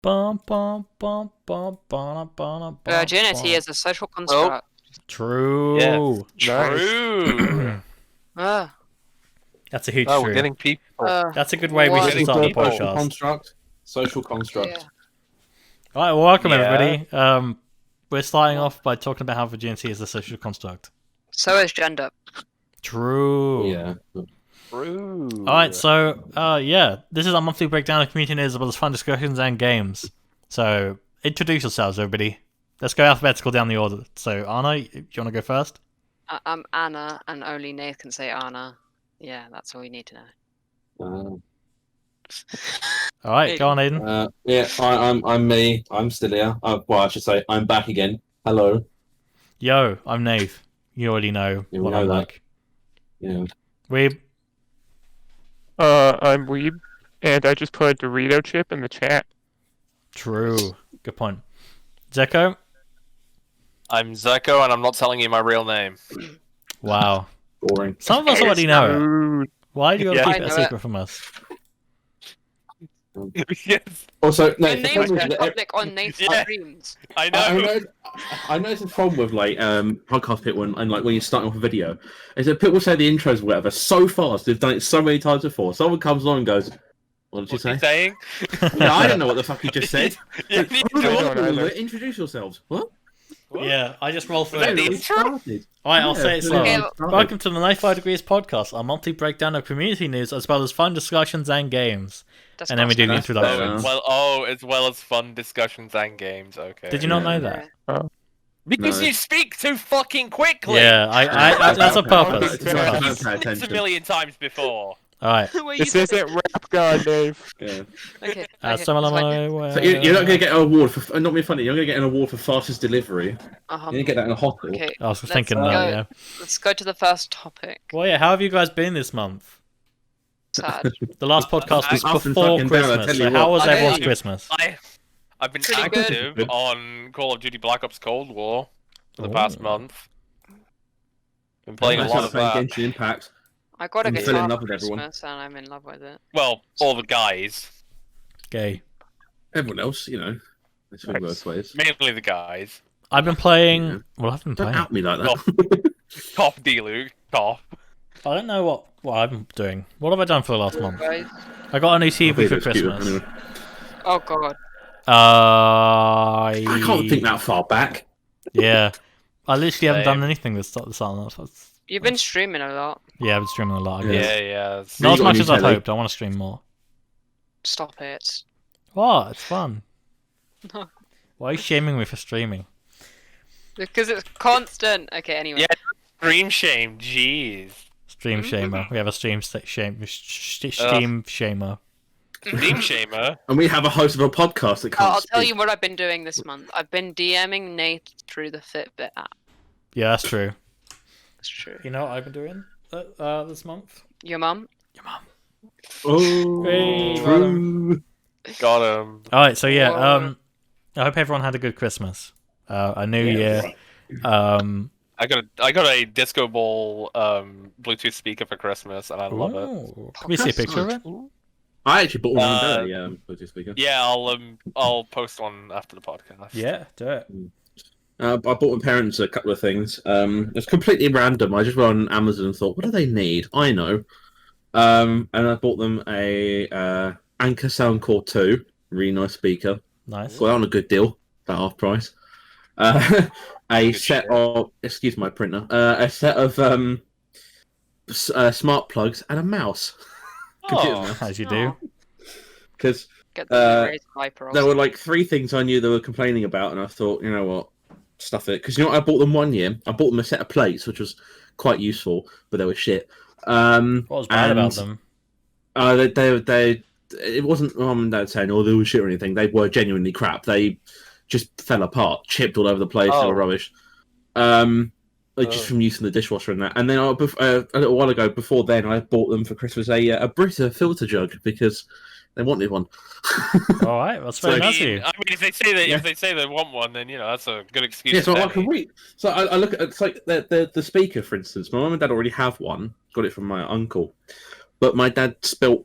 Virginity is a social construct. True. True. That's a huge Oh, true. we're getting people. That's a good way we should start the podcast. Social construct. Yeah. All right, well, welcome Yeah. everybody. We're starting off by talking about how virginity is a social construct. So is gender. True. Yeah. True. All right, so yeah, this is our monthly breakdown of community news as well as fun discussions and games. So introduce yourselves, everybody. Let's go alphabetical down the order. So Anna, do you want to go first? I'm Anna, and only Nate can say Anna. Yeah, that's all you need to know. All right, go on, Aiden. Yeah, I'm me. I'm still here. Well, I should say I'm back again. Hello. Yo, I'm Nave. You already know Yeah, we what know I'm that. like. Yeah. Weeb. I'm Weeb, and I just put a Dorito chip in the chat. True. Good point. Zeko. I'm Zeko, and I'm not telling you my real name. Wow. Boring. Some of us already know it. Ooh. Why do you Yeah. gotta keep I it a know secret from us? Yes, Also, no. Your the name's problem been is that- public on Nate's Yeah. streams. I know. I know it's a problem with like podcast people and like when you're starting off a video, is that people say the intros or whatever so fast. They've done it so many times before. Someone comes along and goes, "What did you What's he say?" saying? Yeah, I don't know what the fuck you just said. Yeah, Hold on, I don't hold on, either. introduce yourselves. What? What? Yeah, I just roll for Was that it. the We intro? started. Alright, I'll say it slow. Okay, Welcome to the 95 Degrees podcast, our monthly breakdown of community news as well as fun discussions and games. That's And then we do the That's introductions. fair. As well as fun discussions and games. Okay. Did you not know that? Because No. you speak too fucking quickly. Yeah, I that's a purpose. It's It's a not- purpose. Pay It's a attention. million times before. Alright. This isn't Rap God, Dave. Yeah. Okay. Some of them fine. So you're not going to get an award for not being funny. You're going to get an award for fastest delivery. You're going to get that in a hospital. Okay, I was Let's thinking go. that, yeah. let's go to the first topic. Well, yeah, how have you guys been this month? Sad. The last podcast was Up and before fucking down, I Christmas, tell so you how what. was I everyone's hate you. Christmas? I've been Pretty active good. on Call of Duty Black Ops Cold War for the past Ooh. month. Been playing a Nice lot to of play that. Genshin Impact. I got a I'm still guitar in love for with everyone. Christmas, and I'm in love with it. Well, all the guys, Gay. Everyone else, you know. It's all Nice. both ways. mainly the guys. I've been playing. Yeah. Well, I've been Don't playing. out me like that. Cough, D-Luke, cough. I don't know what I've been doing. What have I done for the last month? Guys. I got a new TV for It's cute, Christmas. anyway. Oh god. I can't think that far back. Yeah, I literally haven't done Same. anything this start. You've been streaming a lot. Yeah, I've been streaming a lot. I Yeah. guess. Yeah. Not Have you as got much any as I telly? hoped. I want to stream more. Stop it. What? It's fun. No. Why are you shaming me for streaming? Because it's constant. Okay, anyway. Yeah. Stream shame, jeez. Stream shamer. We have a stream steam shamer. Stream shamer. And we have a host of a podcast that can't I'll tell speak. you what I've been doing this month. I've been DMing Nate through the Fitbit app. Yeah, that's true. It's true. You know what I've been doing this month? Your mum? Your mum. Oh, Hey, true. Got him. All right, so yeah. Whoa. I hope everyone had a good Christmas. A new year. I got a disco ball Bluetooth speaker for Christmas, and I love it. Ooh. Can we see a picture of it? I actually bought one of the Bluetooth speaker. Yeah, I'll post one after the podcast. Yeah, do it. I bought my parents a couple of things. It's completely random. I just went on Amazon and thought, what do they need? I know. And I bought them a Anker Soundcore 2, really nice speaker. Nice. Got it on a good deal, about half price. A set of, excuse my printer, a set of smart plugs and a mouse. Computer Oh, mouse. As you do. Because Get the Razer Viper or there were something. like 3 things I knew they were complaining about, and I thought, you know what, stuff it. Because you know what, I bought them one year. I bought them a set of plates, which was quite useful, but they were shit. What was bad about and, them? they it wasn't mum and dad saying, oh, they were shit or anything. They were genuinely crap. They just fell apart, chipped all over the place. They Oh. were rubbish. Just from using the dishwasher and that. And then a little while ago, before then, I bought them for Christmas a Brita filter jug because they wanted one. All right, that's very So- nice of you. I mean, if they say that Yeah. if they say they want one, then that's a good excuse. Yeah, so to I pay can me. wait. So I look at it's like the speaker, for instance. My mum and dad already have one. Got it from my uncle, but my dad spilt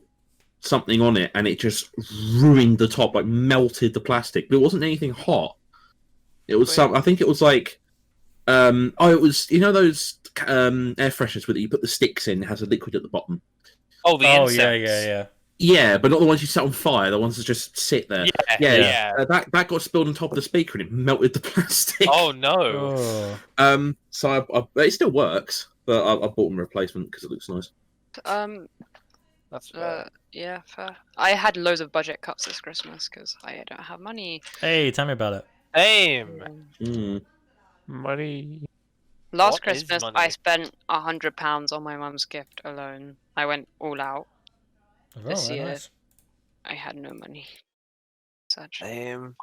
something on it, and it just ruined the top, like melted the plastic. But it wasn't anything hot. It was Weird. I think it was like, it was those air fresheners where you put the sticks in. It has a liquid at the bottom. Oh, the Oh incense. yeah. Yeah, but not the ones you set on fire. The ones that just sit there. Yeah. That got spilled on top of the speaker and it melted the plastic. Oh no. Oh. So it still works, but I bought a replacement because it looks nice. That's fair. Yeah, fair. I had loads of budget cuts this Christmas because I don't have money. Hey, tell me about it. Same. Mm. Money. Last What is Christmas, money? I spent £100 on my mum's gift alone. I went all out. Oh, This very year. nice. I had no money. Such. Same.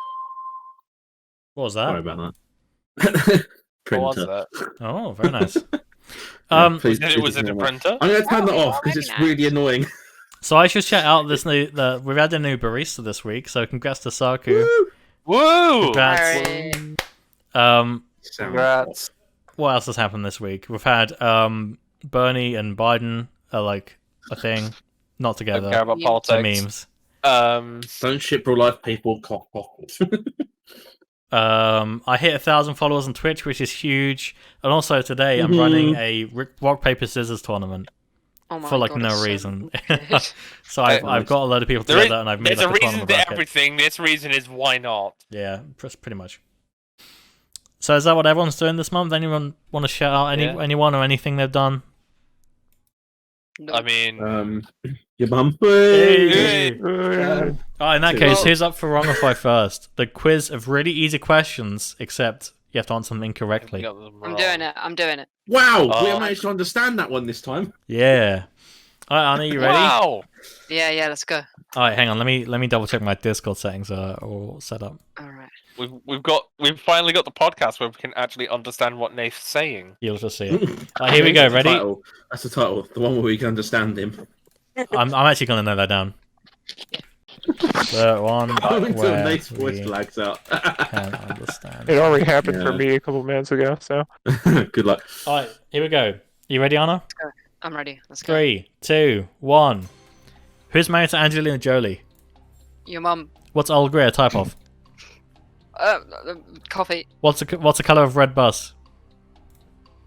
What was Sorry that? about that. What was Printer. that? Oh, very nice. Please Was it a ignore that. printer? I'm going to turn that Oh, off because it's very really nice. annoying. So I should shout out this we've had a new barista this week. So congrats to Saku. Woo! Congrats. Sorry. Congrats. What else has happened this week? We've had Bernie and Biden are like a thing, not Don't care together. about Yeah. They're politics. memes. Don't ship real life people. Cough, cough. I hit 1,000 followers on Twitch, which is huge. And also today, I'm Mhm. running a rock paper scissors tournament Oh my for like God, no it's so reason. good. So I've Nice. got a load of people There is- together, and I've made There's like a a reason tournament to bracket. everything. This reason is why not. Yeah, pretty much. So is that what everyone's doing this month? Anyone want to shout out Yeah. anyone or anything they've done? No. I mean, Your mum. Hey. Uh, Oh, in that Two. case, Well- who's up for Wrongify first? The quiz of really easy questions, except you have to answer them incorrectly. I'm doing it. I'm doing it. Wow, we Oh. managed to understand that one this time. Yeah. All right, Anna, you ready? Wow. Yeah, let's go. All right, hang on. Let me double check my Discord settings are all set up. All right. We've finally got the podcast where we can actually understand what Nate's saying. You'll just see it. All right, here we go. That's the Ready? title. That's the title. The one where we can understand him. I'm actually gonna note that down. The one Until where Nate's voice we lags out. can understand. it already happened for Yeah. me a couple minutes ago, so Good luck. All right, here we go. You ready, Anna? I'm ready. Let's go. 3, 2, 1. Who's married to Angelina Jolie? Your mum. What's Earl Grey a type of? Coffee. What's the color of red bus?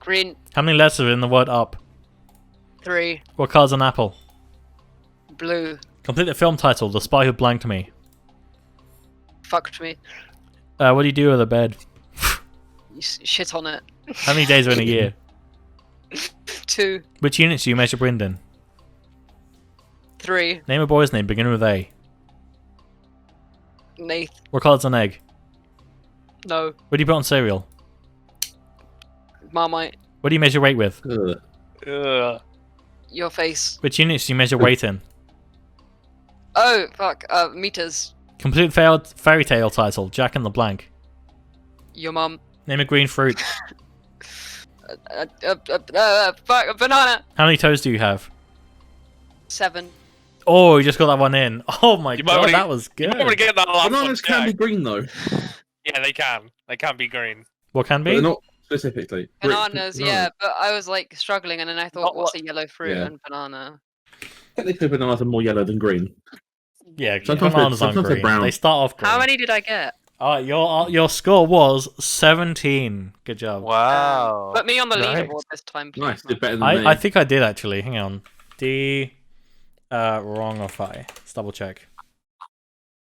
Green. How many letters are in the word up? 3. What color's an apple? Blue. Complete the film title, The Spy Who Blanked Me. Fucked me. What do you do with a bed? You shit on it. How many days are in a year? 2. Which units do you measure wind in? 3. Name a boy's name beginning with A. Nath. What color's an egg? No. What do you put on cereal? Marmite. What do you measure weight with? Ugh. Ugh. Your face. Which units do you measure weight in? Oh, fuck. Meters. Complete failed fairy tale title, Jack and the Blank. Your mum. Name a green fruit. Fuck. A banana. How many toes do you have? 7. Oh, you just got that one in. Oh my You might god, wanna- that was You good. might want to get that last Bananas one, can be Jack. green though, Yeah, they can. They can be green. What can but they're be? not specifically. Bananas, No. yeah. But I was like struggling and then I thought, Not what's what- a yellow fruit Yeah. and banana? Technically, bananas are more yellow than green. Yeah, Sometimes bananas they're- aren't sometimes they're green. brown. They start off green. How many did I get? Your score was 17. Good job. Wow. Put me on the Nice. leaderboard this time, please. Nice, did better than me. I think I did actually. Hang on. Wrongify. Let's double check.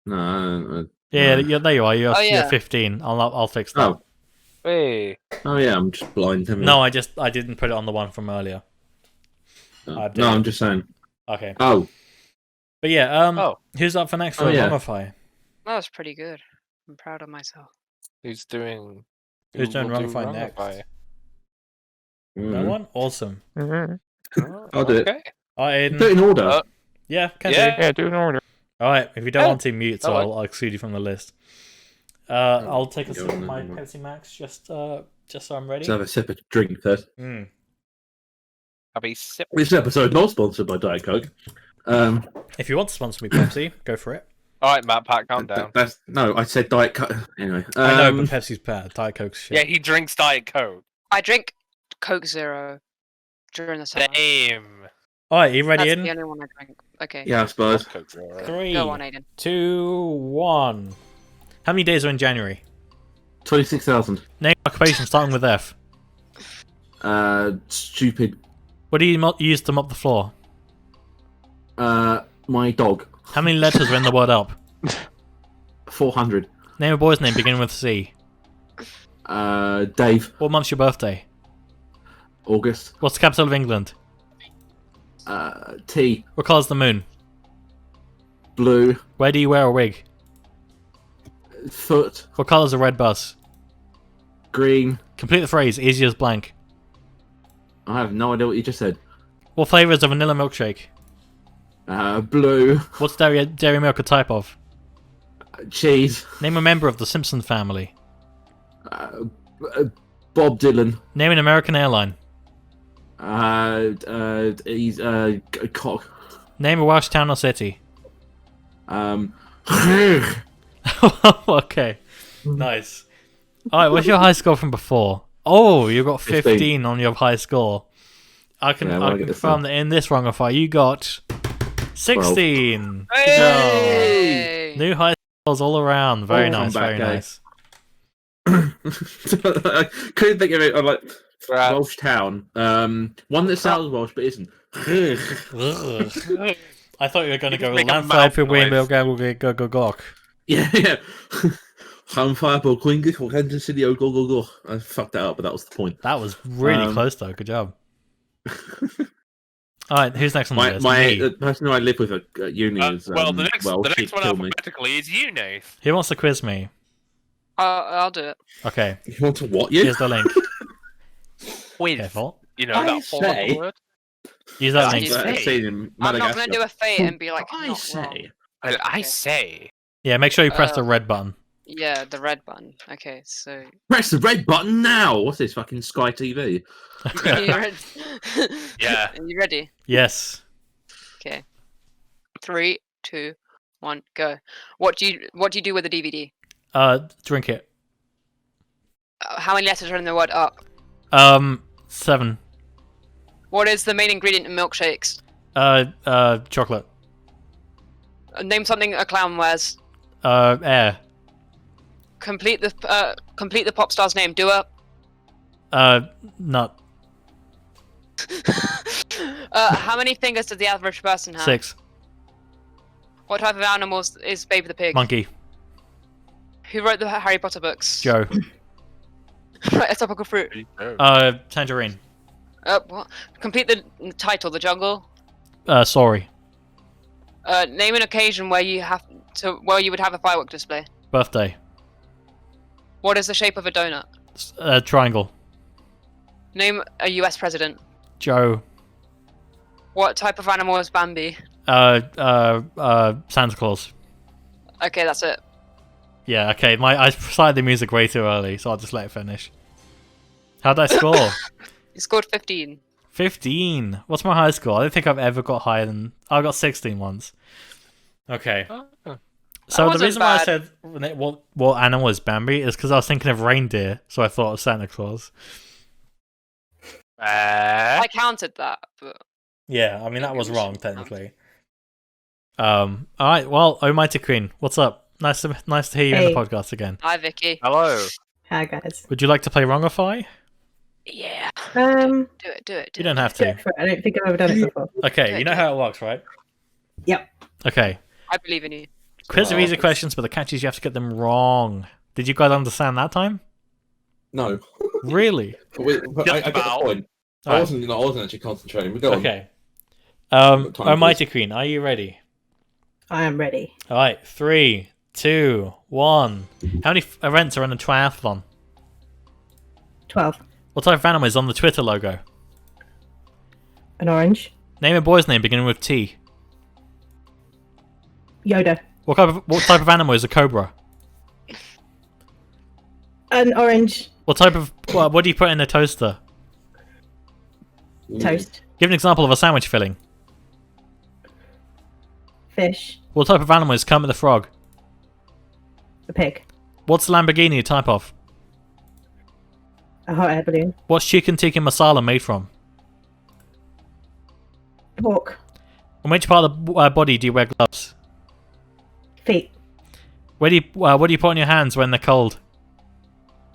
No. Yeah, there you are. You're, Oh, yeah. you're 15. I'll fix that. Oh. Hey. Oh yeah, I'm just blind. haven't No, I didn't put it on the one from earlier. I? I did. No, I'm just saying. Okay. Oh, But yeah, Oh. who's up for next for Oh, yeah. Wrongify? That was pretty good. I'm proud of myself. Who's doing? Who's doing will do Wrongify next? Wrongify? No mm. one? Awesome. mhm. I'll do it. Okay. Alright, Do it Aiden. in order. Yeah, can Yeah. do. Yeah, do an order. Alright, if you don't Oh, want to mute, so that I'll exclude you from the list. I'll take a Go sip on of my then. Pepsi Max just so I'm ready. Let's have a sip of drink first. Mm. Have a sip. This episode not sponsored by Diet Coke. If you want to sponsor me, Pepsi, go for it. All right, Matt, Pat, calm down. No, I said Diet Coke. Anyway, I know, but Pepsi's bad. Diet Coke's shit. Yeah, he drinks Diet Coke. I drink Coke Zero during the summer. Same. Alright, you ready That's in? the only one I drink. Okay. Yeah, I suppose. Coke drawer. 3, Go on, Aiden. 2, 1. How many days are in January? 26,000. Name an occupation starting with F. Stupid. What do you use to mop the floor? My dog. How many letters are in the word up? 400. Name a boy's name beginning with C. Dave. What month's your birthday? August. What's the capital of England? T. What colour's the moon? Blue. Where do you wear a wig? Foot. What colour's a red bus? Green. Complete the phrase, easy as blank. I have no idea what you just said. What flavour is a vanilla milkshake? Blue. What's dairy milk a type of? Cheese. Name a member of the Simpson family. Bob Dylan. Name an American airline. He's cock. Name a Welsh town or city. Okay, nice. Alright, what's your high score from before? Oh, you got 15 on your high score. I can confirm that in this Wrongify you got 16. Good Hey! job. New high scores all around. Very Oh, nice, I'm back, very guys. nice. I couldn't think of it. I'm like Right. Welsh town. One that sounds Welsh but isn't. Ugh. I thought you were going to You go just make a landslide mouth for windmill noise. go. Yeah. Fire ball Queen or Kansas City. Oh, go. I fucked that up, but that was the point. That was really close though. Good job. Alright, who's next on the list? Me. The person who I live with at uni is Well, the next Welsh. one He'd kill me. alphabetically is you, Nath. Who wants to quiz me? I'll do it. Okay, You want to what? You? here's the link. With, Careful. you know, I that form of say- the word. Use that I link. say- I've seen in I'm not Madagascar. gonna do a fate and be like, I not say. wrong. Well, I Okay. say. Yeah, make sure you press the red button. Yeah, the red button. Okay, so Press the red button now. What's this fucking Sky TV? are you ready? Yeah. Are you ready? Yes. Okay. 3, 2, 1, go. What do you do with a DVD? Drink it. How many letters are in the word up? 7. What is the main ingredient in milkshakes? Chocolate. Name something a clown wears. Air. Complete the pop star's name. Dua. Nut. How many fingers does the average person have? 6. What type of animals is Baby the Pig? Monkey. Who wrote the Harry Potter books? Joe. Right, a tropical fruit. Tangerine. What? Complete the title. The Jungle. Sorry. Name an occasion where you would have a firework display. Birthday. What is the shape of a donut? Triangle. Name a U.S. president. Joe. What type of animal is Bambi? Santa Claus. Okay, that's it. Yeah, okay. I started the music way too early, so I'll just let it finish. How'd I score? You scored 15. 15. What's my high score? I don't think I've ever got higher than... I got 16 once. Okay. So the wasn't reason why I bad. said what animal is Bambi is because I was thinking of reindeer, so I thought of Santa Claus. I counted that, but Yeah, I mean that was wrong technically. Alright, well, Almighty Queen, what's up? Nice to hear you in Hey. the podcast again. hi, Vicky. Hello. Hi guys. Would you like to play Wrongify? Yeah, Um, do it. You don't have go to. for it. I don't think I've ever done it before. Okay, you know how it works, right? Yep. Okay. I believe in you. Quiz are easy questions, but the catch is you have to get them wrong. Did you guys understand that time? No. Really? I got the point. I Alright. wasn't actually concentrating. But go on. Okay. Got time, Almighty Queen, are you ready? I am ready. Alright, 3, 2, 1. How many events are in a triathlon? 12. What type of animal is on the Twitter logo? An orange. Name a boy's name beginning with T. Yoda. What type of animal is a cobra? An orange What do you put in a toaster? toast. Give an example of a sandwich filling. Fish. What type of animal is Kermit the Frog? A pig. What's Lamborghini a type of? A hot air balloon. What's chicken tikka masala made from? Pork. On which part of the body do you wear gloves? Feet. What do you put on your hands when they're cold?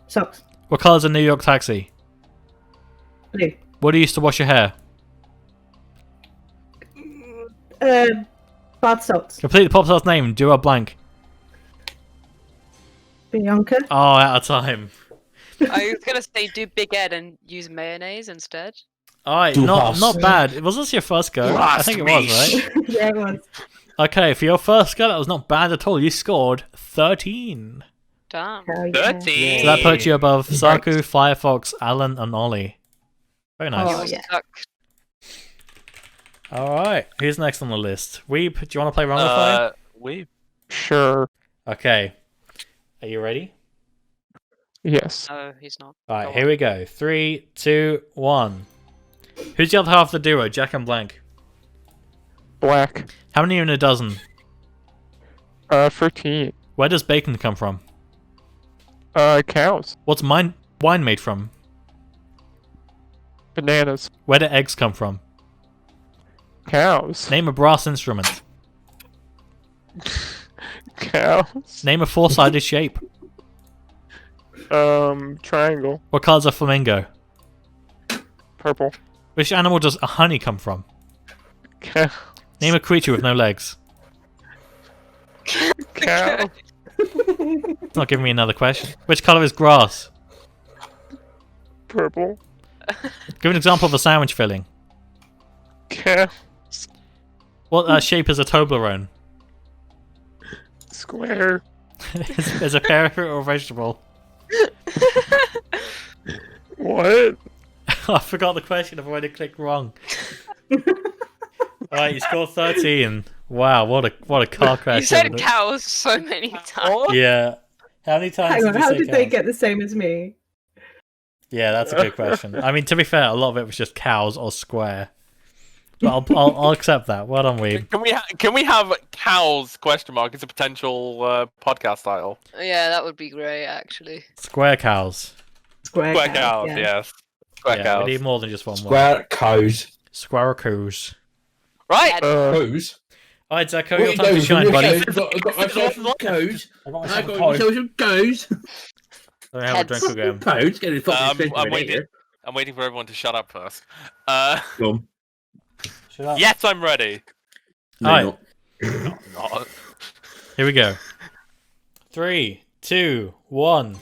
Socks. What colour's a New York taxi? Blue. What do you use to wash your hair? Bath salts. Complete the pop star's name. Do a blank. Bianca. Oh, out of time. I was gonna say do Big Ed and use mayonnaise instead. Alright, not bad. Was this your first go? I think it was, right? Yeah, it was. Okay, for your first go, that was not bad at all. You scored 13. Damn. Hell yeah. 13. So that puts you above Saku, Firefox, Alan, and Ollie. Very nice. Oh, yeah. Suck. Alright, who's next on the list? Weeb, do you want to play Wrongify? We. Sure. Okay. Are you ready? Yes. No, he's not. Alright, Go here on. we go. 3, 2, 1. Who's the other half of the duo, Jack and Blank? Black. How many are in a dozen? 13. Where does bacon come from? Cows. What's wine made from? Bananas. Where do eggs come from? Cows. Name a brass instrument. Cows. Name a four-sided shape. Triangle. What colour's a flamingo? Purple. Which animal does a honey come from? Cow. Name a creature with no legs. Cow. It's not giving me another question. Which colour is grass? Purple. Give an example of a sandwich filling. Cow. What shape is a Toblerone? Square. Is a pear a fruit or a vegetable? What? I forgot the question. I've already clicked wrong. Alright, you scored 13. Wow, what a car crash. You said isn't it? cows so many times. Yeah. How many times Hang on, did you how say did they cows? get the same as me? Yeah, that's a good question. I mean, to be fair, a lot of it was just cows or square. But I'll accept that. Well done, Weeb. Can we have cows question mark as a potential podcast title? Yeah, that would be great actually. Square cows. Square Cows, yeah. yes. Square Yeah, cows. we need more than just one word. Square cows. Square cows. Right. Cows? Alright, Zeko, What your you time to doing shine, from buddy. your cows? I've got myself cows. I got I've myself a got cold. myself some cows. Let me have a drink again. Cows? Get it fucking I'm waiting. I'm waiting for everyone to shut up first. Go on. Shut up. Yes, I'm ready. No, Alright. not. Not. Here we go. 3, 2, 1.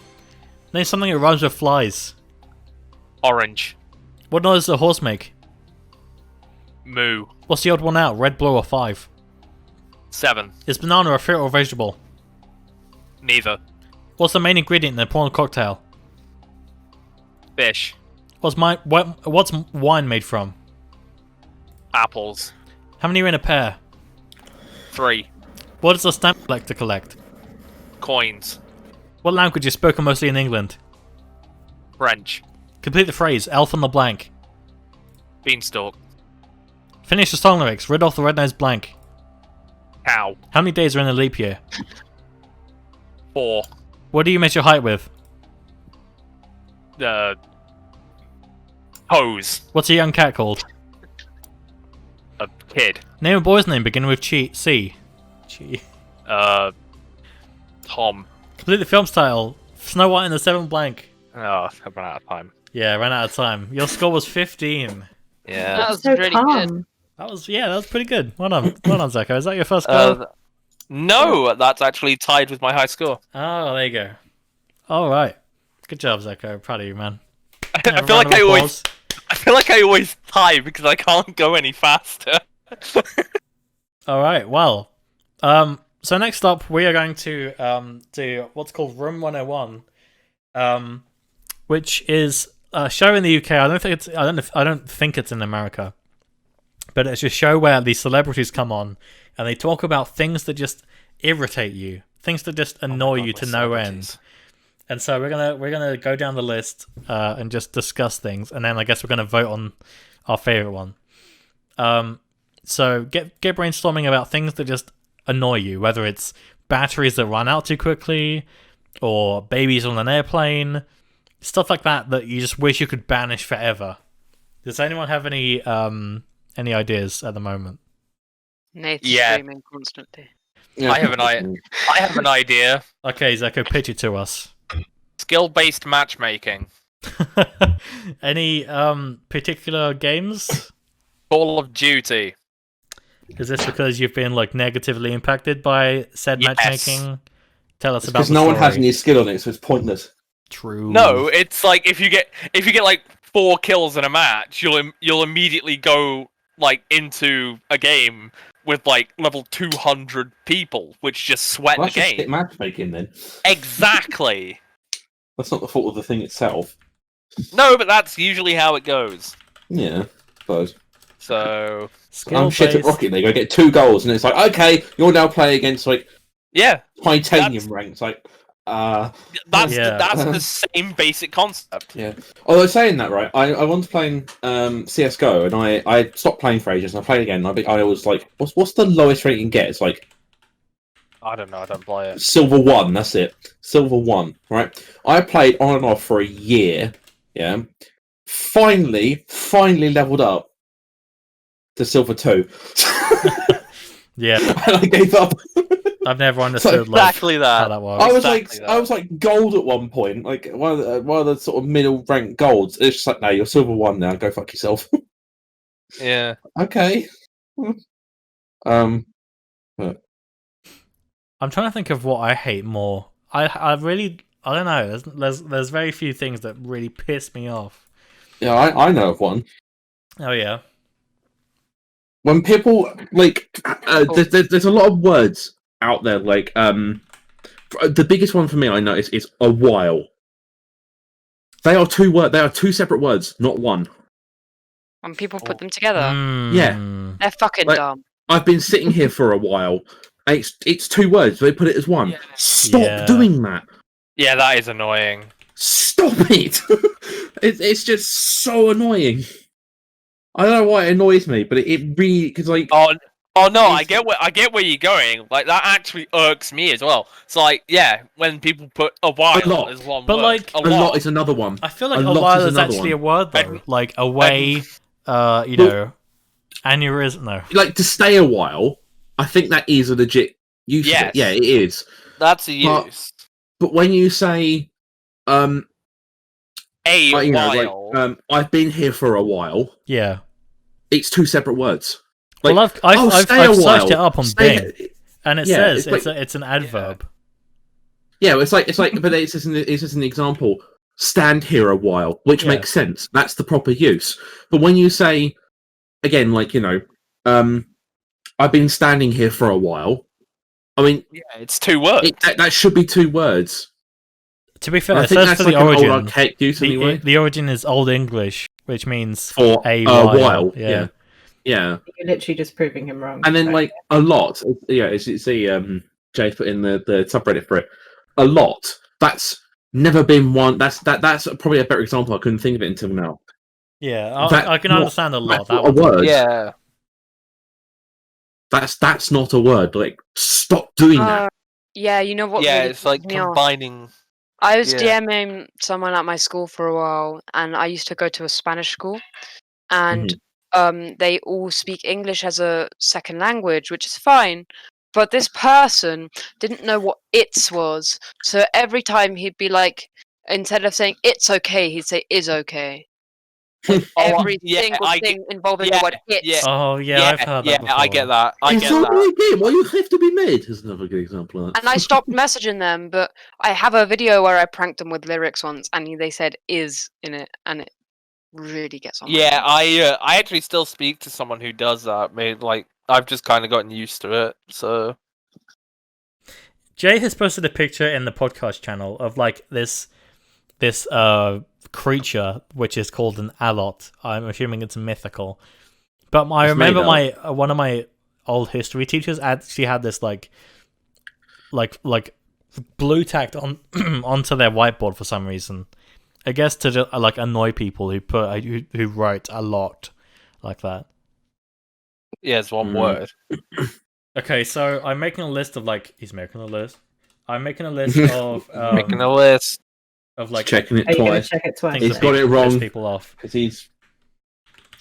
Name something that rhymes with flies. Orange. What noise does a horse make? Moo. What's the odd one out? Red, blue, or 5? 7. Is banana a fruit or vegetable? Neither. What's the main ingredient in a prawn cocktail? Fish. What's wine made from? Apples. How many are in a pair? 3. What does a stamp collector collect? Coins. What language is spoken mostly in England? French. Complete the phrase, elf on the blank. Beanstalk. Finish the song lyrics, rid off the red-nosed blank. Cow. How many days are in a leap year? 4. What do you measure height with? Hose. What's a young cat called? A kid. Name a boy's name beginning with C. Tom. Complete the film's title, Snow White and the Seven Blank. Oh, I've run out of time. Yeah, ran out of time. Your score was 15. Yeah. That was So really calm. good. That was pretty good. Well done, Zeko. Is that your first goal? No, that's actually tied with my high score. Oh, there you go. All right. Good job, Zeko. Proud of you, man. I feel like I feel like I always tie because I can't go any faster. All right. Well, so next up we are going to do what's called Room 101, which is a show in the UK. I don't think it's in America, but it's a show where these celebrities come on and they talk about things that just irritate you, things that just annoy you to no end. And so we're gonna go down the list and just discuss things, and then I guess we're gonna vote on our favorite one. So get brainstorming about things that just annoy you, whether it's batteries that run out too quickly, or babies on an airplane, stuff like that you just wish you could banish forever. Does anyone have any ideas at the moment? Nate's Yeah. streaming constantly. I have an idea. Okay, Zeko, pitch it to us. Skill-based matchmaking. Any particular games? Call of Duty. Is this because you've been like negatively impacted by said Yes. matchmaking? Tell us about Because the no story. one has any skill on it, so it's pointless. True. No, it's like if you get like 4 kills in a match, you'll immediately go like into a game with like level 200 people, which just sweat Well, the that's just shit game. matchmaking then. Exactly. That's not the fault of the thing itself. No, but that's usually how it goes. Yeah, I suppose. So I'm shit at Rocket League. I get 2 goals, and it's like, okay, you're now playing against like yeah, titanium ranks. Like, that's Yeah. that's the same basic concept. yeah. Although saying that, right, I was playing CS:GO, and I stopped playing for ages, and I played again. And I was like, what's the lowest rating you get? It's like I don't know. I don't play it. Silver 1. That's it. Silver 1. Right. I played on and off for a year. Yeah. Finally leveled up to Silver 2. Yeah, And I gave up. I've never understood Exactly how that. that works. I was like gold at one point, like one of the sort of middle ranked golds. It's just like, no, you're Silver 1 now. Go fuck yourself. Yeah. Okay. I'm trying to think of what I hate more. I really I don't know. There's very few things that really piss me off. Yeah, I know of one. Oh yeah. When people like, there's a lot of words out there. Like, the biggest one for me I notice is a while. They are two separate words, not one. When people put them together, Yeah. they're fucking Like- dumb. I've been sitting here for a while. And it's 2 words. They put it as one. Yeah. Stop Yeah. doing that. Yeah, that is annoying. Stop it! It's just so annoying. I don't know why it annoys me, but it really because like Oh no, I get where you're going. Like that actually irks me as well. It's like, yeah, when people put a while lot. as one But, word. like, a lot is another one. I feel like A a lot while is is another actually one. a word though. And- Like away, you know, aneurysm. No. Like to stay a while. I think that is a legit use. Of Yes. it. Yeah, it is. That's a But- use. But when you say, A you know, while. like, I've been here for a while, Yeah. it's 2 separate words. Like, Well, I've stay a searched while. it up on Stay- Bing, and it yeah, says it's like- it's an adverb. Yeah, it's like, but it's just an example. Stand here a while, which Yeah. makes sense. That's the proper use. But when you say, again, like, you know, I've been standing here for a while. I mean, Yeah, it's 2 words. that should be 2 words. To be fair, I it think says that's for like the an old origin. archaic use anyway. The origin is Old English, which means For a while. Yeah. Yeah. You're literally just proving him wrong. And then, Right. like, a lot. Yeah, as you see, Jay put in the subreddit for it. A lot. That's never been one. That's probably a better example. I couldn't think of it until now. Yeah, That- I can what- understand a lot. That's That not a one. word. Yeah. That's not a word. Like, stop doing that. Yeah, you know what? Yeah, really it's like pisses me off? combining. I was Yeah. DMing someone at my school for a while, and I used to go to a Spanish school, and they all speak English as a second language, which is fine. But this person didn't know what "its" was, so every time he'd be like, instead of saying "it's okay," he'd say "is okay." Every single thing involving the word "it's." yeah. Oh yeah, I've heard that before. I get that. I It's get not that. really game. Why you have to be made? Is another good example of that. And I stopped messaging them, but I have a video where I pranked them with lyrics once, and they said "is" in it, and it really gets on. my Yeah, nerves. I actually still speak to someone who does that. Mate, like I've just kind of gotten used to it. So Jay has posted a picture in the podcast channel of like this creature which is called an allot. I'm assuming it's mythical. But I It's remember made one of my old history teachers actually had this like blue tacked on onto their whiteboard for some reason. I guess to just, like annoy people who write a lot like that. yeah, it's one Mm. word. Okay, so I'm making a list of like he's making a list. I'm making a list of Making a list. of like Checking it Are you going to twice. check it twice? things He's that got it piss wrong. people off. Because he's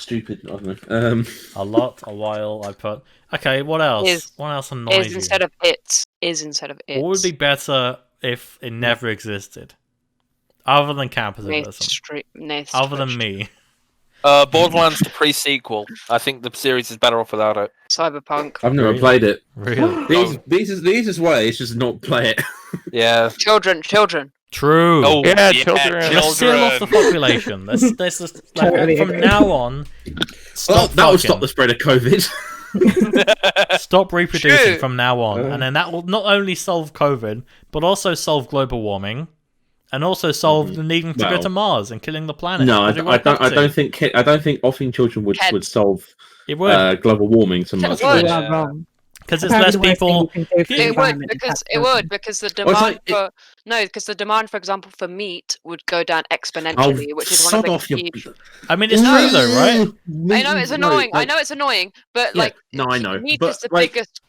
stupid. I don't know. A lot, a while. I put. Okay, what else? What else annoys Is you? instead of it. Is instead of it. What would be better if it never existed? Other than capitalism. Other than me. Borderlands the pre-sequel. I think the series is better off without it. Cyberpunk. I've never played it. Really? These ways just not play it. Yeah. Children. True. Oh, yeah, children. Let's seal off the population. Let's just, like, from now on, stop that will fucking. stop the spread of COVID. Stop reproducing True. from now on, and then that will not only solve COVID, but also solve global warming, and also solve the needing to go to Mars and killing the planet. No, I don't think offing children would solve It would. global warming so much. It would. You are wrong. Because there's less people. It would because the demand because the demand, for example, for meat would go down exponentially, which is one of the key. I mean, it's true though, right? I know it's annoying. I know it's annoying, but I know. Meat But is the like, biggest.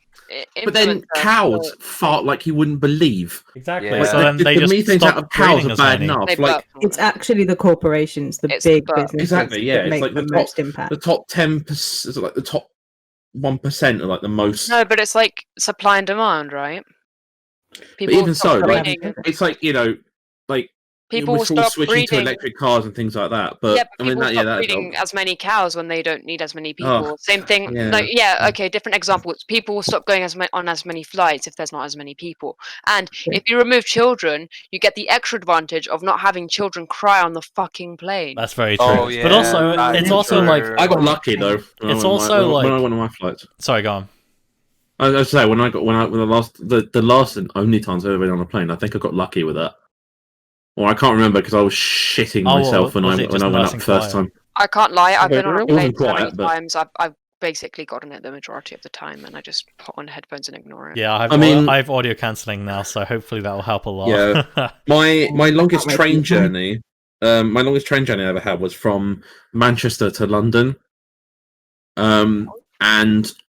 but then cows fart like you wouldn't believe. Exactly. Yeah. So then they the just methanes stop out of cows breeding are as bad many. enough. They Like burp. It's actually the corporations, the It's big the burp. businesses Exactly, yeah, that it's make like the the most impact. the top 10%, like the top 1% are like the most. No, but it's like supply and demand, right? But even so, stop like breeding. it's like like People we're will all stop switching to breeding. electric cars and things like that. But Yeah, I but mean, people stop that breeding as many cows when they don't need as many people. Oh, Same thing. yeah. No, okay, different example. People will stop going on as many flights if there's not as many people. And if you remove children, you get the extra advantage of not having children cry on the fucking plane. That's very true. Oh, yeah. But also, That it's is also true. like I got lucky though. It's also when I like- went on my flights. sorry, go on. I was say when the last and only times I've ever been on a plane, I think I got lucky with that. Or I can't remember because I was shitting myself when I went up the first time. I can't lie. I've been on a It wasn't plane so many quiet, but- times. I've basically gotten it the majority of the time, and I just put on headphones and ignore it. Yeah, I have audio cancelling now, so hopefully that will help a lot. Yeah. My longest train journey, I ever had was from Manchester to London. And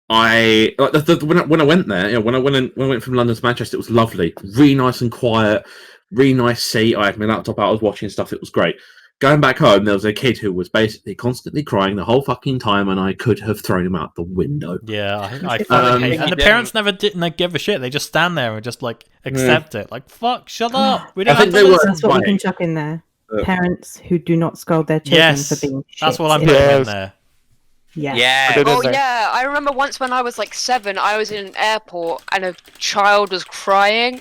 I when I went there, when I went from London to Manchester, it was lovely, really nice and quiet, really nice seat. I had my laptop out, I was watching stuff. It was great. Going back home, there was a kid who was basically constantly crying the whole fucking time, and I could have thrown him out the window. Yeah, I fucking hate. And the parents never didn't give a shit. They just stand there and just like accept it. Like, fuck, shut up. We don't have to listen. That's what we can chuck in there. Parents who do not scold their children for being shit. That's what I'm putting in there. Yeah. Yeah. Oh yeah, I remember once when I was like 7, I was in an airport and a child was crying,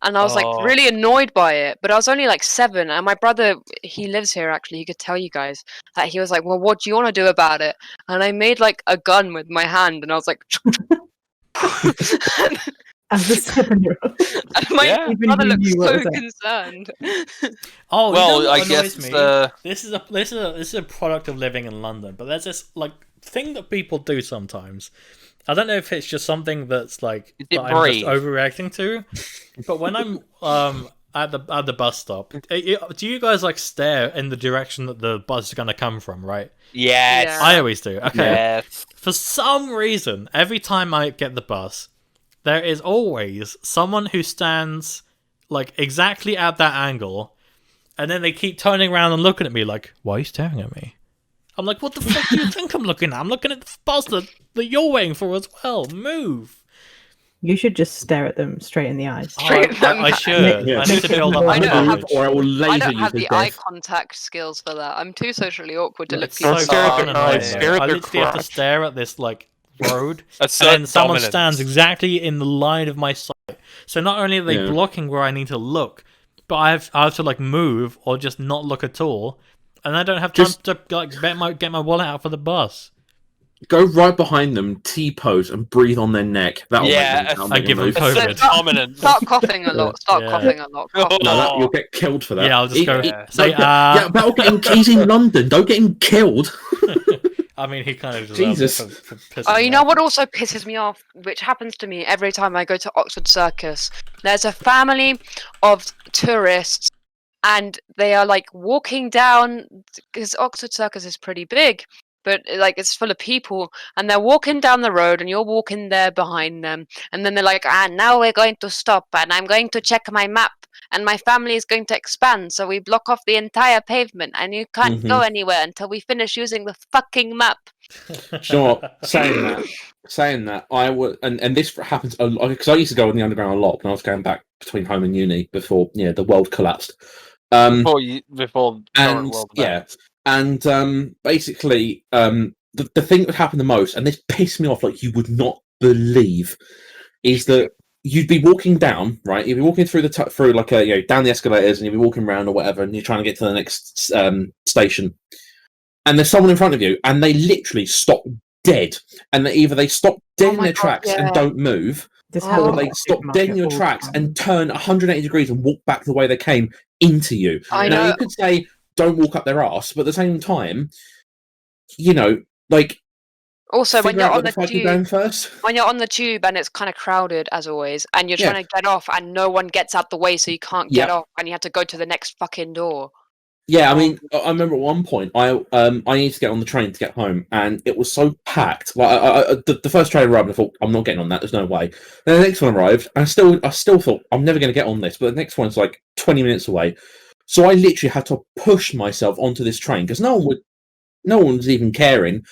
and I was like really annoyed by it. But I was only like 7, and my brother, he lives here actually. He could tell you guys that he was like, "Well, what do you want to do about it?" And I made like a gun with my hand, and I was like. As a 7-year-old. And my brother looked so concerned. Oh, well, you know what I guess me? This is a product of living in London, but there's this like thing that people do sometimes. I don't know if it's just something that's like that I'm just overreacting to, but when I'm at the bus stop, do you guys like stare in the direction that the bus is going to come from? Right? Yes. Yeah. I always do. Okay. Yes. For some reason, every time I get the bus, there is always someone who stands like exactly at that angle, and then they keep turning around and looking at me like, "Why are you staring at me?" I'm like, "What the fuck do you think I'm looking at? I'm looking at the bus that you're waiting for as well. Move." You should just stare at them straight in the eyes. I should. Yeah. I need to build up I my don't have- courage. Or I will laser I don't you have to the death. eye contact skills for that. I'm too socially awkward to look It's people so stare at fucking their annoying. eyes, stare at I their literally have to crotch. stare at this like road, That's and then someone dominance. stands exactly in the line of my sight. So not only are they blocking where I need to look, but I have to like move or just not look at all, and I don't have time to like get my wallet out for the bus. Go right behind them, T-pose, and breathe on their neck. That'll make them I give them move. COVID. Dominance. Start coughing a lot. Start Yeah. coughing a lot. Oh. Cough. You'll get killed for that. Yeah, I'll just go say, yeah, but he's in London. Don't get him killed. I mean, he kind of deserves Jesus. it for pissing Oh, me you know off. what also pisses me off, which happens to me every time I go to Oxford Circus? There's a family of tourists, and they are like walking down, because Oxford Circus is pretty big, but like it's full of people, and they're walking down the road, and you're walking there behind them, and then they're like, now we're going to stop, and I'm going to check my map, and my family is going to expand, so we block off the entire pavement, and you can't go anywhere until we finish using the fucking map. Sure. Saying that, I would, and this happens a lot because I used to go on the underground a lot when I was going back between home and uni before the world collapsed. Before and world basically, the thing that would happen the most, and this pissed me off like you would not believe, is that you'd be walking down, right? You'd be walking through through like down the escalators, and you'd be walking around or whatever, and you're trying to get to the next station, and there's someone in front of you, and they literally stop dead, and they stop dead in their tracks and don't move, or they stop dead in your tracks and turn 180 degrees and walk back the way they came into you. Now you could say don't walk up their arse, but at the same time, like. Also, when you're on the tube, first. when you're on the tube and it's kind of crowded as always, and you're trying to get off, and no one gets out the way, so you can't get off, and you have to go to the next fucking door. Yeah, I mean, I remember at one point I needed to get on the train to get home, and it was so packed. Like the first train arrived, and I thought I'm not getting on that. There's no way. Then the next one arrived, and I still thought I'm never going to get on this. But the next one's like 20 minutes away, so I literally had to push myself onto this train because no one was even caring.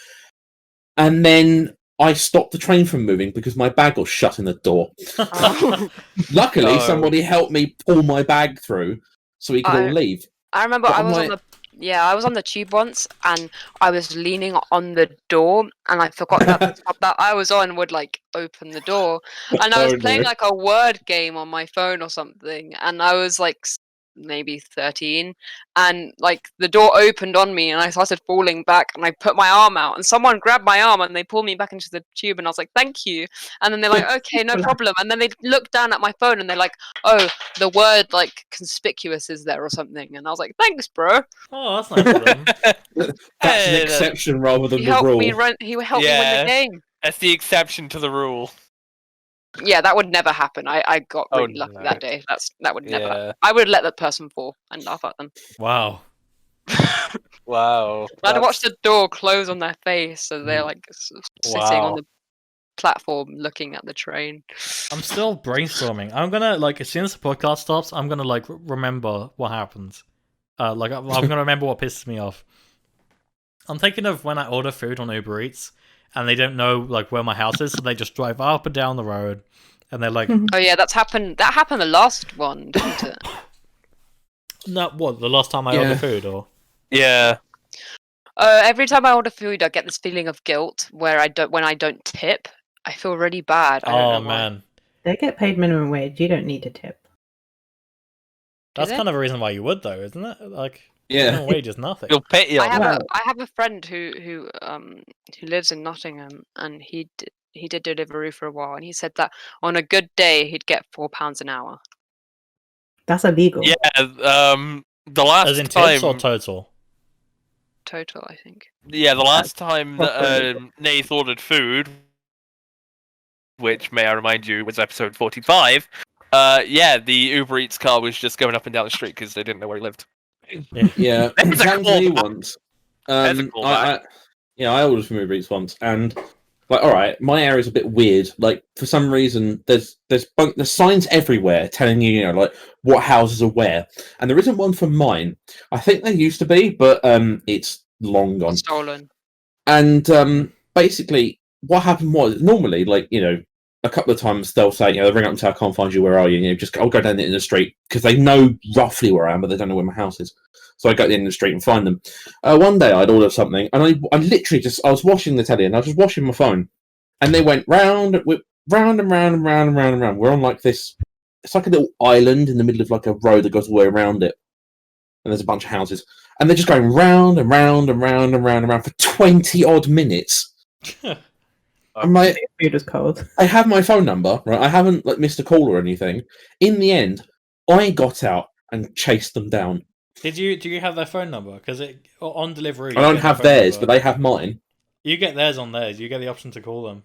And then I stopped the train from moving because my bag was shut in the door. Luckily, somebody helped me pull my bag through so we could all leave. I remember I was on the tube once, and I was leaning on the door, and I forgot that the top that I was on would like open the door, and I was playing like a word game on my phone or something, and I was like maybe 13, and like the door opened on me, and I started falling back, and I put my arm out, and someone grabbed my arm, and they pulled me back into the tube, and I was like, thank you, and then they're like, okay, no problem, and then they looked down at my phone, and they're like, oh, the word like conspicuous is there or something, and I was like, thanks, bro. Oh, that's nice of them. That's an exception rather than the rule. He helped me win the game. That's the exception to the rule. Yeah, that would never happen. I got really lucky that day. That would never happen. I would let that person fall and laugh at them. Wow. Wow. I'd watch the door close on their face, so they're like sitting on the platform looking at the train. I'm still brainstorming. I'm gonna as soon as the podcast stops, I'm gonna remember what happened. I'm gonna remember what pisses me off. I'm thinking of when I order food on Uber Eats, and they don't know where my house is, so they just drive up and down the road, and they're like, "Oh yeah, that's happened. That happened the last one, didn't it?" No, what, the last time I ordered food, or? Yeah. Every time I order food, I get this feeling of guilt when I don't tip. I feel really bad. I don't know man, they get paid minimum wage. You don't need to tip. That's kind of a reason why you would, though, isn't it? Yeah, wage is nothing. You'll pay I have a friend who lives in Nottingham, and he did delivery for a while, and he said that on a good day he'd get £4 an hour. That's illegal. Yeah, the last as in time tips or total? Total, I think. Yeah, the last time that Nath ordered food, which may I remind you was episode 45. The Uber Eats car was just going up and down the street because they didn't know where he lived. Yeah, it happened to me once. I ordered from Uber Eats once, and all right, my area's a bit weird. For some reason, there's signs everywhere telling you, what houses are where, and there isn't one for mine. I think there used to be, but it's long gone, stolen. And basically, what happened was normally, a couple of times they'll say, they'll ring up and say, I can't find you, where are you? And I'll go down in the street, because they know roughly where I am, but they don't know where my house is. So I go to the end of the street and find them. One day I'd ordered something, and I literally I was watching the telly, and I was just watching my phone, and they went round and round and round and round and round and round. We're on this, it's like a little island in the middle of a road that goes all the way around it. And there's a bunch of houses. And they're just going round and round and round and round and round for 20 odd minutes. And my food was cold. I have my phone number, right? I haven't missed a call or anything. In the end, I got out and chased them down. Do you have their phone number? Because on delivery, I don't have theirs, but they have mine. You get theirs on theirs. You get the option to call them.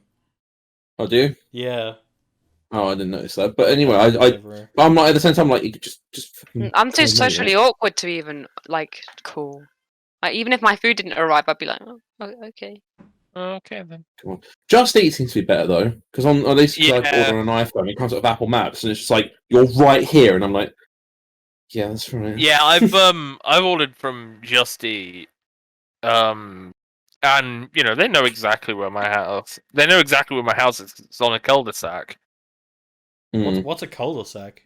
I do. Yeah. Oh, I didn't notice that. But anyway, I'm at the same time, you could just. I'm too socially awkward to even call. Like, even if my food didn't arrive, I'd be like, oh, okay. Okay then. Just Eat seems to be better though, because on at least I order on an iPhone, it comes up with Apple Maps, and it's just like you're right here, and I'm like, yeah, that's right. Yeah, I've ordered from Just Eat, and you know they know exactly where my house. They know exactly where my house is. It's on a cul-de-sac. What's a cul-de-sac?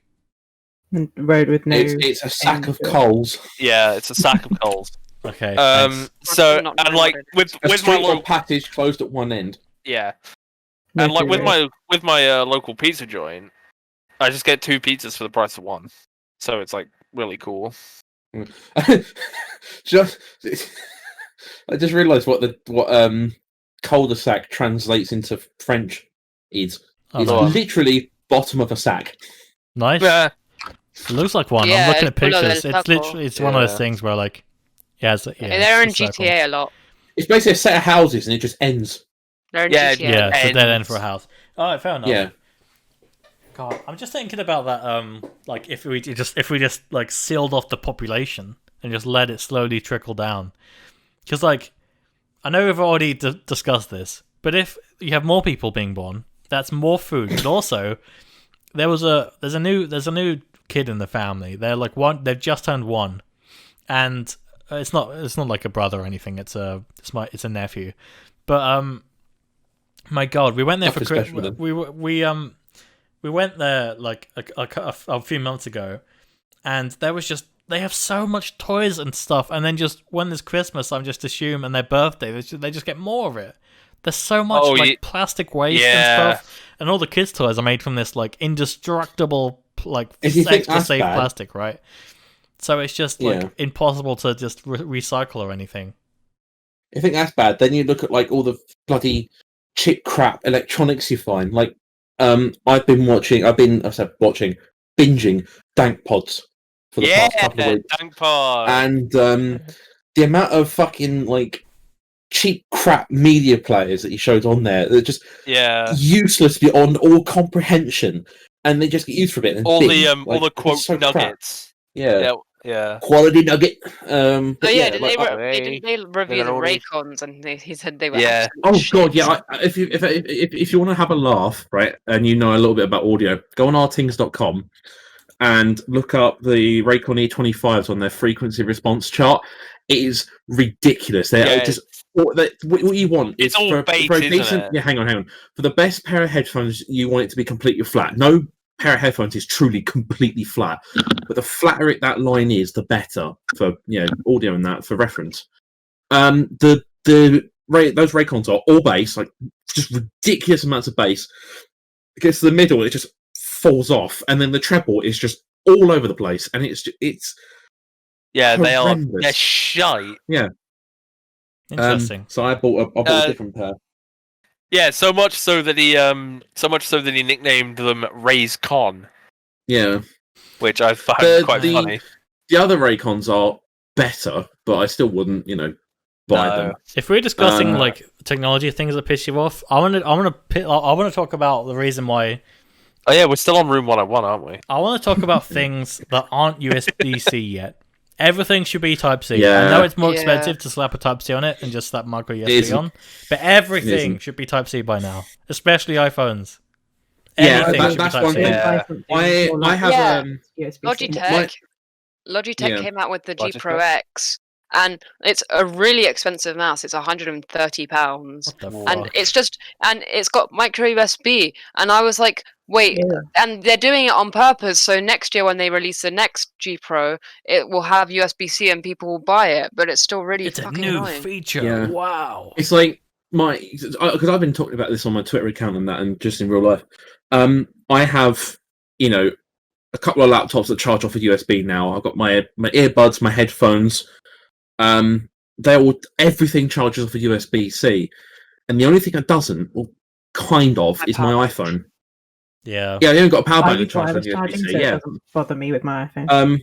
Road with no. It's a sack of coals. Yeah, it's a sack of coals. Okay. So and like with my local package closed at one end. Yeah, and like with my local pizza joint, I just get 2 pizzas for the price of 1. So it's like really cool. I just realised what cul-de-sac translates into French is. It's literally bottom of a sack. Nice. It looks like one. Yeah, I'm looking at pictures. it's Literally one of those things where like, they're in GTA a lot. It's basically a set of houses and it just ends. They're in GTA. Yeah, it's a dead end for a house. Oh, fair enough. Yeah. God, I'm just thinking about that. Like if we just like sealed off the population and just let it slowly trickle down, because like I know we've already discussed this, but if you have more people being born, that's more food. But also, there's a new kid in the family. They're like they've just turned 1, and it's not like a brother or anything. It's a nephew. But my God, we went there for Christmas. We went there like a few months ago, and they have so much toys and stuff. And then just when there's Christmas, I'm just assume and their birthday, they just get more of it. There's so much plastic waste and stuff, and all the kids' toys are made from this like indestructible extra safe plastic, right? So it's just like impossible to just recycle or anything. I think that's bad. Then you look at like all the bloody cheap crap electronics you find. Like, I've been binging Dank Pods for the past couple of weeks. Dank Pod. And the amount of fucking like cheap crap media players that he showed on there, they're just useless beyond all comprehension, and they just get used for a bit. And all the quote nuggets. Yeah. Quality nugget. They reviewed the Raycons, and he said they were. Yeah. Oh god, yeah. If you want to have a laugh, right, and you know a little bit about audio, go on rtings.com and look up the Raycon E25s on their frequency response chart. It is ridiculous. They're just what you want is for a decent. Yeah, hang on. For the best pair of headphones, you want it to be completely flat. No pair of headphones is truly completely flat, but the flatter that line is, the better for audio and that for reference. Those Raycons are all bass, like just ridiculous amounts of bass. It gets to the middle, it just falls off, and then the treble is just all over the place, and it's horrendous. They're shite. Yeah. Interesting. So I bought a different pair. Yeah, so much so that he nicknamed them Ray's Con. Yeah, which I find quite funny. The other Raycons are better, but I still wouldn't, buy them. If we're discussing like technology things that piss you off, I want to talk about the reason why. Oh yeah, we're still on room 101, aren't we? I want to talk about things that aren't USB-C yet. Everything should be Type-C. Yeah. I know it's more expensive to slap a Type-C on it and just slap micro USB on, but everything should be Type-C by now, especially iPhones. Anything that's one thing. I have Logitech came out with the G Pro X, and it's a really expensive mouse. It's £130, and it's got micro USB. And I was like, wait, and they're doing it on purpose. So next year when they release the next G Pro, it will have USB-C and people will buy it. But it's still really fucking annoying. It's a new feature. Yeah. Wow. It's like because I've been talking about this on my Twitter account and that, and just in real life. I have a couple of laptops that charge off of USB now. I've got my earbuds, my headphones. Everything charges off of USB-C, and the only thing that doesn't, is my iPhone. Yeah, I only got a power bank that charges USB-C. So it doesn't bother me with my iPhone.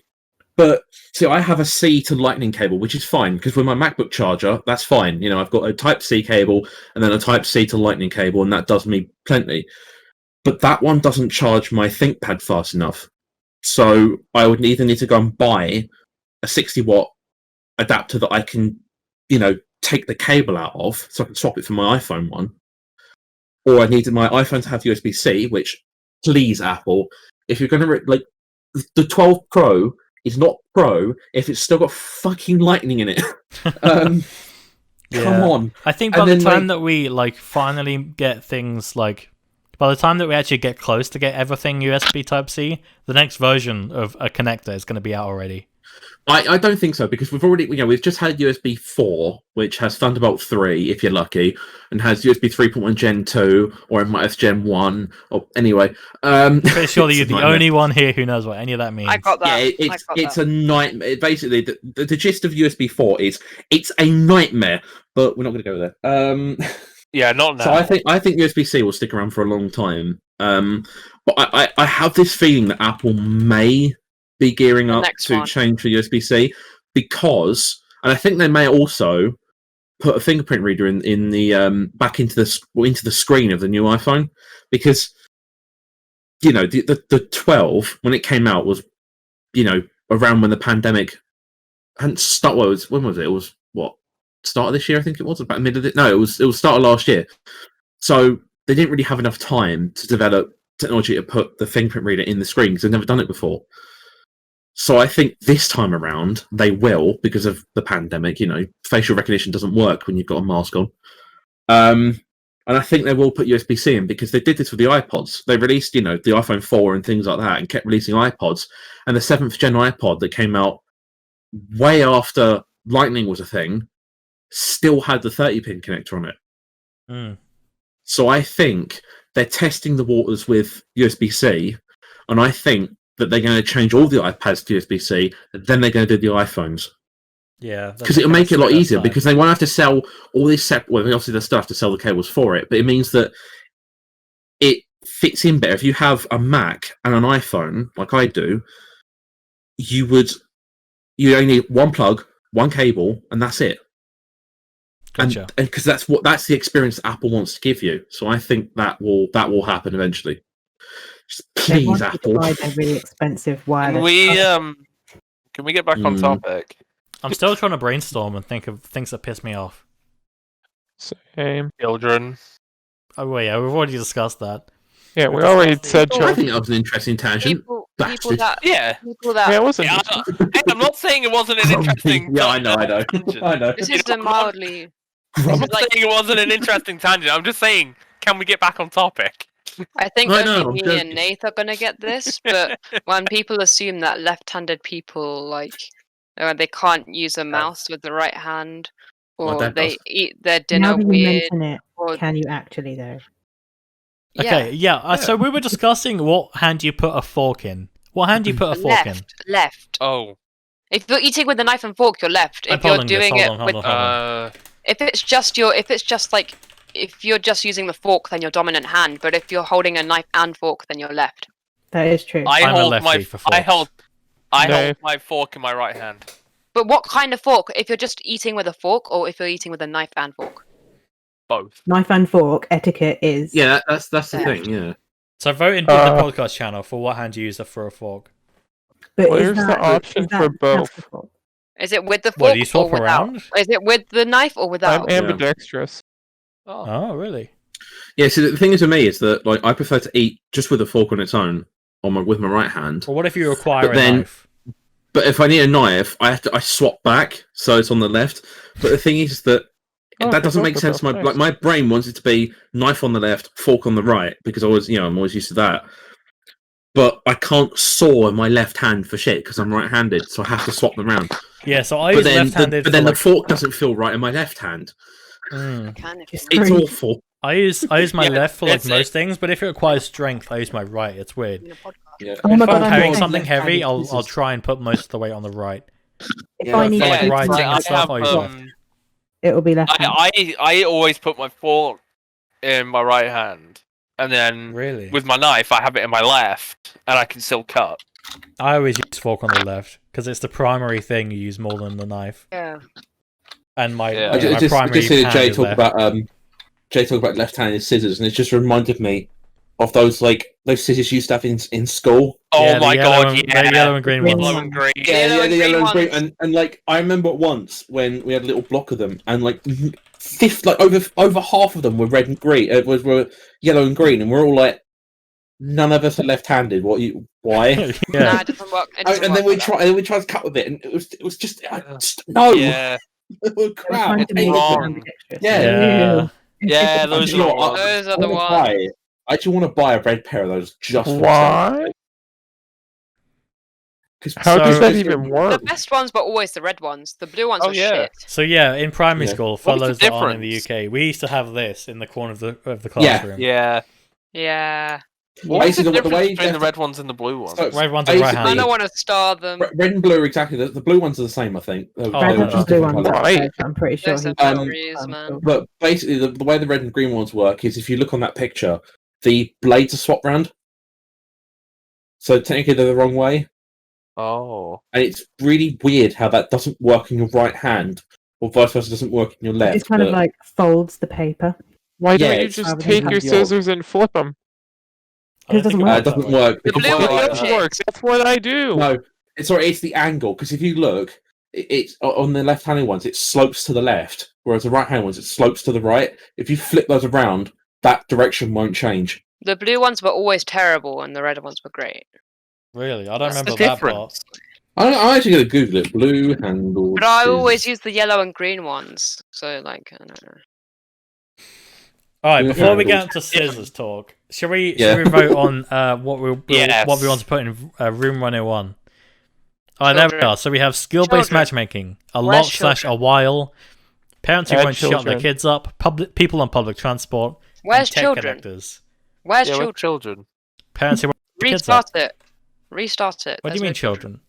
But see, I have a C to Lightning cable, which is fine because with my MacBook charger, that's fine. I've got a Type-C cable and then a Type-C to Lightning cable, and that does me plenty. But that one doesn't charge my ThinkPad fast enough, so I would either need to go and buy a 60-watt adapter that I can take the cable out of so I can swap it for my iPhone one, or I needed my iPhone to have USB-C, which, please, Apple, if you're going to the 12 Pro is not Pro if it's still got fucking lightning in it. Come on. I think by the time that we finally get things by the time that we actually get close to get everything USB Type-C, the next version of a connector is going to be out already. I don't think so, because we've just had USB 4, which has Thunderbolt 3, if you're lucky, and has USB 3.1 Gen 2, or it might have Gen 1, or anyway. Pretty sure that you're the only one here who knows what any of that means. I got that. Yeah, it's a nightmare. Basically, the gist of USB 4 is it's a nightmare, but we're not going to go there. Yeah, not now. So I think USB-C will stick around for a long time. But I have this feeling that Apple may be gearing up to change for USB-C, because, and I think they may also put a fingerprint reader in the back into the screen of the new iPhone, because the 12 when it came out was around when the pandemic hadn't started. When was it? It was start of this year, I think it was, about mid of it. No, it was start of last year. So they didn't really have enough time to develop technology to put the fingerprint reader in the screen, because they've never done it before. So I think this time around they will, because of the pandemic. Facial recognition doesn't work when you've got a mask on. And I think they will put USB-C in, because they did this with the iPods. They released, the iPhone 4 and things like that, and kept releasing iPods. And the 7th gen iPod that came out way after Lightning was a thing still had the 30-pin connector on it. So I think they're testing the waters with USB-C, and I think that they're going to change all the iPads to USB-C, and then they're going to do the iPhones. Yeah, because it'll make it a lot easier, because they won't have to sell all this separate. Well, obviously they still have to sell the cables for it, but it means that it fits in better. If you have a Mac and an iPhone, like I do, you only need one plug, one cable, and that's it. Gotcha. And because that's the experience that Apple wants to give you. So I think that will happen eventually. Just please, Apple. Buy their really expensive wireless. Can we get back on topic? I'm still trying to brainstorm and think of things that piss me off. Same. Children. Oh wait, yeah, we've already discussed that. Yeah, we already said I think that was an interesting tangent. People that Yeah, it wasn't. I'm not saying it wasn't an interesting. Yeah, I know. This is the mildly. I'm not saying it wasn't an interesting tangent. I'm just saying, can we get back on topic? I think only me and Nate are gonna get this, but when people assume that left-handed people they can't use a mouse with the right hand, or they eat their dinner weird. Can you actually though? Okay, yeah. So we were discussing what hand you put a fork in. What hand do you put a fork in? Left. Oh. If you're eating with a knife and fork, you're left. If you're doing it with, if you're just using the fork, then your dominant hand. But if you're holding a knife and fork, then you're left. That is true. I hold my fork in my right hand. But what kind of fork? If you're just eating with a fork, or if you're eating with a knife and fork? Both. Knife and fork etiquette is. Yeah, that's the thing. Yeah. So vote in the podcast channel for what hand you use for a fork. But where's the option for both? Is it with the fork What, do you swap or without? around? Is it with the knife or without? I'm ambidextrous. Oh, really? Yeah. So the thing is with me is that I prefer to eat just with a fork on its own, with my right hand. Well, what if you require a knife? But if I need a knife, I swap back so it's on the left. But the thing is that that doesn't make sense. My brain wants it to be knife on the left, fork on the right, because I'm always used to that. But I can't saw in my left hand for shit because I'm right-handed, so I have to swap them around. Yeah, so I use left-handed. But then the fork doesn't feel right in my left hand. It's awful. I use my left for most things, but if it requires strength, I use my right. It's weird. Yeah. If I'm carrying something heavy, I'll try and put most of the weight on the right. If I need writing and stuff, I use left. It'll be left. I always put my fork in my right hand, and then with my knife, I have it in my left, and I can still cut. I always use fork on the left because it's the primary thing you use more than the knife. Yeah. And my I primary just heard hand Jay is talk left. about left-handed scissors, and it just reminded me of those scissors you used to have in school. Oh Yeah, my god, the yeah. yellow and green ones. Yellow and green. Yeah, the yellow and green, ones. and like I remember once when we had a little block of them, and like over half of them were red and green. Were yellow and green, and we're all like, none of us are left-handed. Why? Nah, Yeah. it doesn't work. It doesn't And work then we like that. tried to cut with it, and it was just no. Yeah. Crap. Trying to make it wrong. sound ambidextrous. Yeah. Ew. Yeah, those You know are what, ones. Those are I the wanna ones. buy- I actually want to buy a red pair of those just for Why? How does So- that even work? The best ones were always the red ones. The blue ones Oh, were yeah. shit. So yeah, in primary Yeah. school, for What's the those that aren't in the difference? UK, we used to have this in the corner of the Yeah. classroom. Yeah. Yeah. What's Basically, the the difference way between that- the red ones and the blue ones? So- Red ones are Basically- I right-handed. don't want to star them. Red and blue are exactly the blue ones are the same. I think. Oh, Red they're ones and just blue different ones. colours. Right. I'm pretty sure Those he are does. memories, man. But basically, the way the red and green ones work is if you look on that picture, the blades are swapped round. So technically, they're the wrong way, Oh. and it's really weird how that doesn't work in your right hand, or vice versa doesn't work in your left. It kind of but- like folds the paper. Why Yeah, don't you it's just rather than take have your the old- scissors and flip them? I don't It doesn't think work. it doesn't work. The because blue It one does shit. work. That's what I do. No, it's the angle. Because if you look, it's on the left-handed ones, it slopes to the left, whereas the right-handed ones, it slopes to the right. If you flip those around, that direction won't change. The blue ones were always terrible, and the red ones were great. Really, I don't What's the remember that part. difference? I'm actually going to Google it. Blue handle. But I always use the yellow and green ones. So, like, I don't know. All right, Blue before we get handles. into scissors talk, should we Yeah. vote on what we Yes. what we want to put in room 101? All right, there we Children. are. So we have skill-based Children. matchmaking, a Where's lot / a while, parents who Add won't shut their children. kids up, people on public transport, Where's and tech children? connectors. Where's Yeah, children? with children. Parents who won't shut their kids up. Restart it. Restart it. What do you There's mean no children?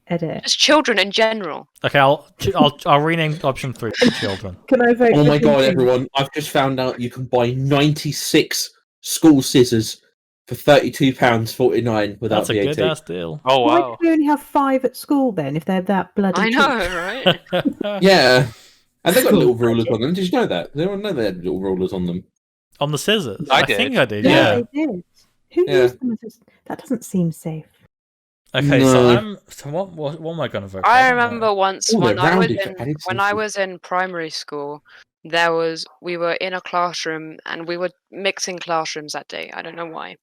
Edit. Just children in general. Okay, I'll rename option 3 to children. Can I vote? Oh for my god, thinking? everyone! I've just found out you can buy 96 school scissors for £32.49 without That's a VAT. good ass deal. Oh, Why wow. do we only have 5 at school then? If they're that bloody I cheap? know, right? Yeah, and they've got School little rulers budget. on them. Did you know that? Did anyone know they had little rulers on them? On the scissors? I think did. I did, Yeah, yeah. they did. Who Yeah. used them? That doesn't seem safe. Okay, No. so what am I gonna vote for? I don't know. remember once Oh, when they're I was rounded for in added when I safety. was in primary school, we were in a classroom and we were mixing classrooms that day. I don't know why,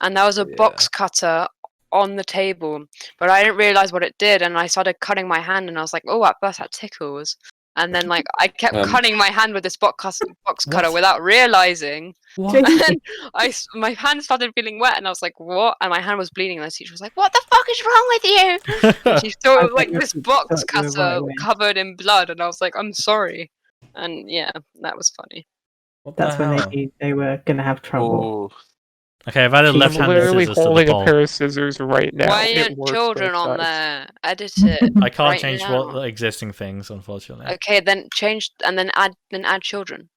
and there was a box cutter on the table, but I didn't realize what it did, and I started cutting my hand, and I was like, "Oh, at first that tickles," and then like I kept cutting my hand with this box cutter without realizing. What? And then my hand started feeling wet, and I was like, "What?" And my hand was bleeding, and the teacher was like, "What the fuck is wrong with you?" And she saw I it was like bet your this teacher box thought you were cutter right away. covered in blood, and I was like, "I'm sorry." And yeah, that was funny. What the That's when hell? they knew they were going to have trouble. Oh. Okay, I've added I'm left-handed literally scissors to the holding a poll. pair of scissors right now. Why It aren't works children both on sides. there? Edit it. I can't right change now. what the existing things, unfortunately. Okay, then change and then add children.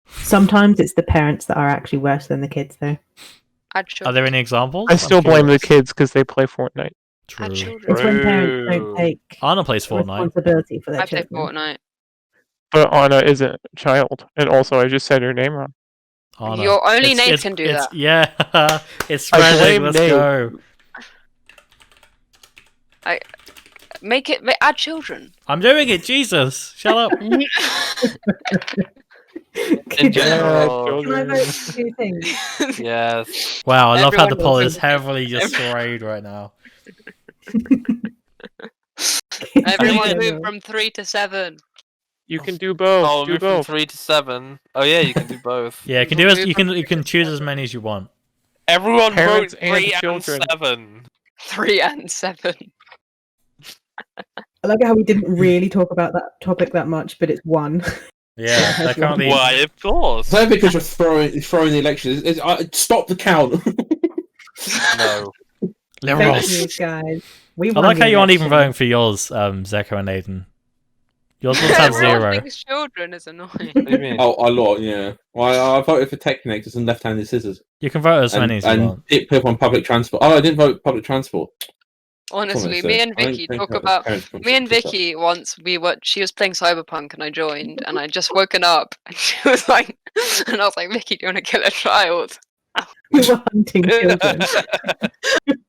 Sometimes it's the parents that are actually worse than the kids, though. Add Are children. there any examples? I I'm still blame the curious. kids because they play Fortnite. True. Add children. It's when parents True. don't take Anna plays Fortnite. responsibility for their I play children. Fortnite. But Anna isn't a child. And also, I just said her name wrong. Anna. Your only It's- name it's- can do it's- that. Yeah, it's I spreading. blame Let's Nate. go. Make it add children. I'm doing it. Jesus, shut up. In Can general. I vote for 2 things? Yes. Wow, I love how the Everyone poll knows is it. heavily just swayed right now. Everyone it- move from 3 to 7. You can do both. Oh, do move from both. 3 to 7. Oh yeah, you can do both. Yeah, you can do as you can choose as many as you want. Everyone Parents vote and 3 and children. 7. 3 and 7. I like how we didn't really talk about that topic that much, but it's 1. Yeah, that can't be. Why, of course. It's only because you're throwing the election. Stop the count. No. Fake Liberals. news, guys. We I won like the how you aren't even election. voting for yours, Zeko and Aiden. Yours must have Everyone 0. thinks children is annoying. What do you mean? Oh, a lot, yeah. Well, I voted for tech connectors and left-handed scissors. You can vote as And, many as you and want. people on public transport. Oh, I didn't vote public transport. Honestly, What me I and said. I Vicky don't talk think about. parents can Me and pick up. Vicky once she was playing Cyberpunk and I joined and I just woken up and she was like, and I was like, Vicky, do you want to kill a child? We were hunting children.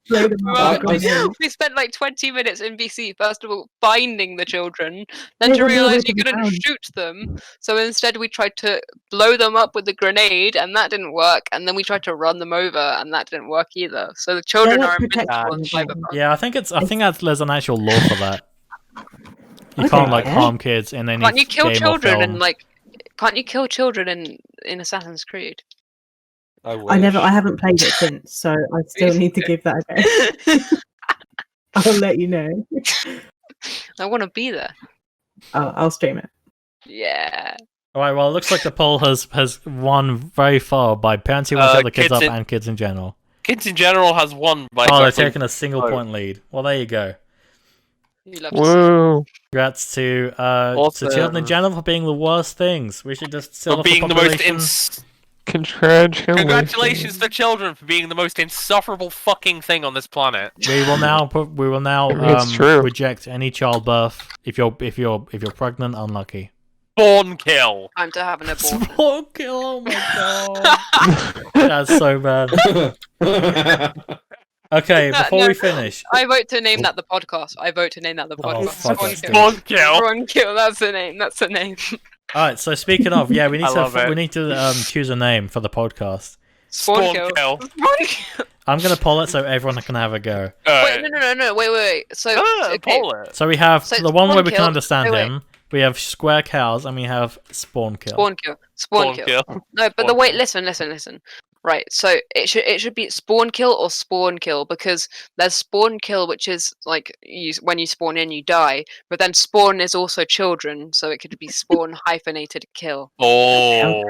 Blow them up with grenades. We spent like 20 minutes in BC, first of all, finding the children, then They to were nowhere realise to you be couldn't found. shoot them. So instead we tried to blow them up with a grenade, and that didn't work, and then we tried to run them over, and that didn't work either. So the children like are protection invincible in again. Cyberpunk. Yeah, I think there's an actual law for that. You I can't don't like care. harm kids in any Can't you kill game or children film. and like? Can't you kill children in Assassin's Creed? I I haven't played it since, so I still need to give that a go. I'll let you know. I want to be there. I'll stream it. Yeah. Alright, well, it looks like the poll has won very far by parents who want to set the kids kids up in- and kids in general. Kids in general has won by. Oh, they're exactly- taking a single point lead. Well, there you go. You love to see. Woo! Congrats to Also- children in general for being the worst things. We should just sell For off being the the most population. Congratulations to children for being the most insufferable fucking thing on this planet. We will now It's true. reject any childbirth if you're pregnant. Unlucky. Spawnkill. Time to have an abortion. Spawnkill! Oh my god, that's so bad. Okay, No, before no. we finish, I vote to name that the podcast. I vote to name that the Oh, podcast. fuck, that's Spawnkill. good. Spawnkill. Spawnkill. That's the name. That's the name. all right. So speaking of, yeah, we need I love it. to choose a name for the podcast. Spawnkill. Spawnkill. Spawnkill. I'm gonna poll it so everyone can have a go. Wait, no. Wait. So, okay. Pull it. So we have So the one where we can Spawnkill- understand wait. him. We have square cows, and we have Spawnkill. Spawnkill. Spawnkill. No, but the wait. Listen. Right. So it should be Spawnkill or Spawnkill, because there's Spawnkill, which is like when you spawn in, you die. But then spawn is also children, so it could be spawn hyphenated kill. Oh.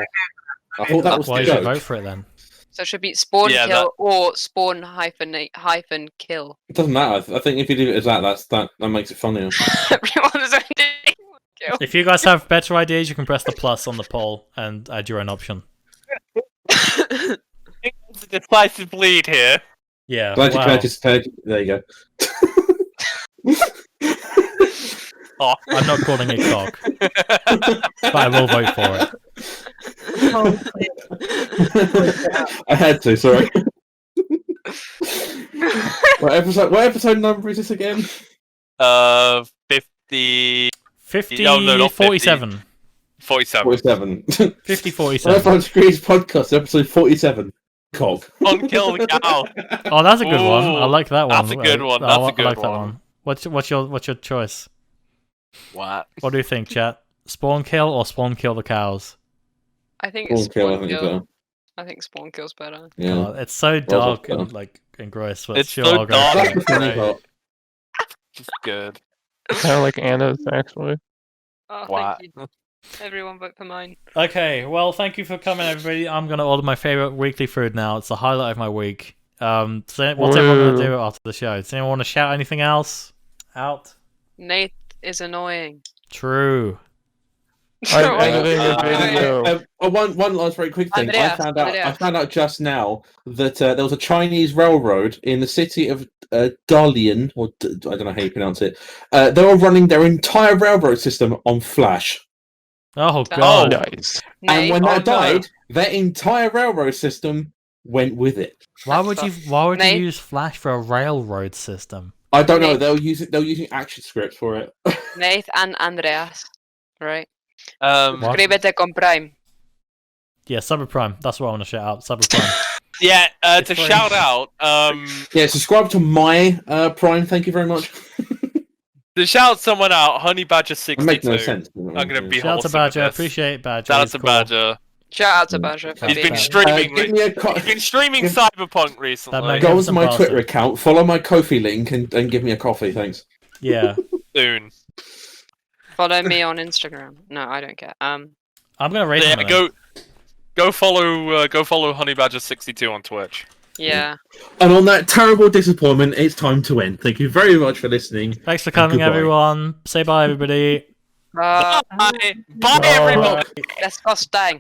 I thought that was Why the did you vote joke. for it then? So it should be Spawnkill Yeah, that- or Spawn hyphen kill. It doesn't matter. I think if you leave it as that makes it funnier. Everyone's own kill. If you guys have better ideas, you can press the plus on the poll and add your own option. I think there's a decisive lead here. Yeah. Glad wow. there you go. Oh. I'm not calling it cock, but I will vote for it. I had to, sorry. What episode number is this again? 50... 50, No, not 47. 47. 47. 50, 47. Lifetime Screens Podcast, episode 47. Cog. Unkill the cow. Oh, that's a good one. I Ooh, like that one. that's a good one. I That's a like good that one. one. What's your choice? What? What do you think, chat? Spawnkill or Spawnkill the cows? I think it's Spawnkill, I think it's Spawnkill. better. I think Spawnkill's better. Yeah. Oh, it's so dark well. and like and gross, but It's sure, so I'll go dark. for That's it. the funny Right. part. Just good. Kind of like Anna's, actually. Oh, What? thank you. Everyone vote for mine. Okay, well, thank you for coming, everybody. I'm gonna order my favorite weekly food now. It's the highlight of my week. What's everyone gonna do after the show? Does anyone want to shout anything else out? Nate is annoying. True. I'm Wait, editing a video. One last very quick thing. Andreas, I found out just now that there was a Chinese railroad in the city of Dalian, or I don't know how you pronounce it. They were running their entire railroad system on Flash, Oh Oh. god. Nice. and Nate, when Oh, that no. died, their entire railroad system went with it. Why would you Nate? use Flash for a railroad system? I don't know. Nate. They were using action scripts for it. Nate and Andreas. Right. What? Suscríbete con Prime. Yeah, Cyberprime. That's what I want to shout out. Cyberprime. Yeah, It's to free. shout out, Yeah, subscribe to my Prime. Thank you very much. to shout someone out, Honey Badger It makes 62. no sense. I'm gonna be Shout out to wholesome Badger. with this. Appreciate Badger. Shout out He's to cool. Badger. Shout out to Badger for He's He's being been Badger. streaming. give me a He's been streaming give- Cyberpunk recently. makes- Go onto Some my bastard. Twitter account, follow my Ko-fi link, and give me a coffee. Thanks. Yeah. Soon. Follow me on Instagram. No, I don't care. I'm gonna rate Yeah, him. a minute. go follow Honey Badger 62 on Twitch. Yeah. And on that terrible disappointment, it's time to end. Thank you very much for listening. Thanks for coming, Goodbye. everyone. Say bye, everybody. Bye, Bye. everyone. Let's go stang.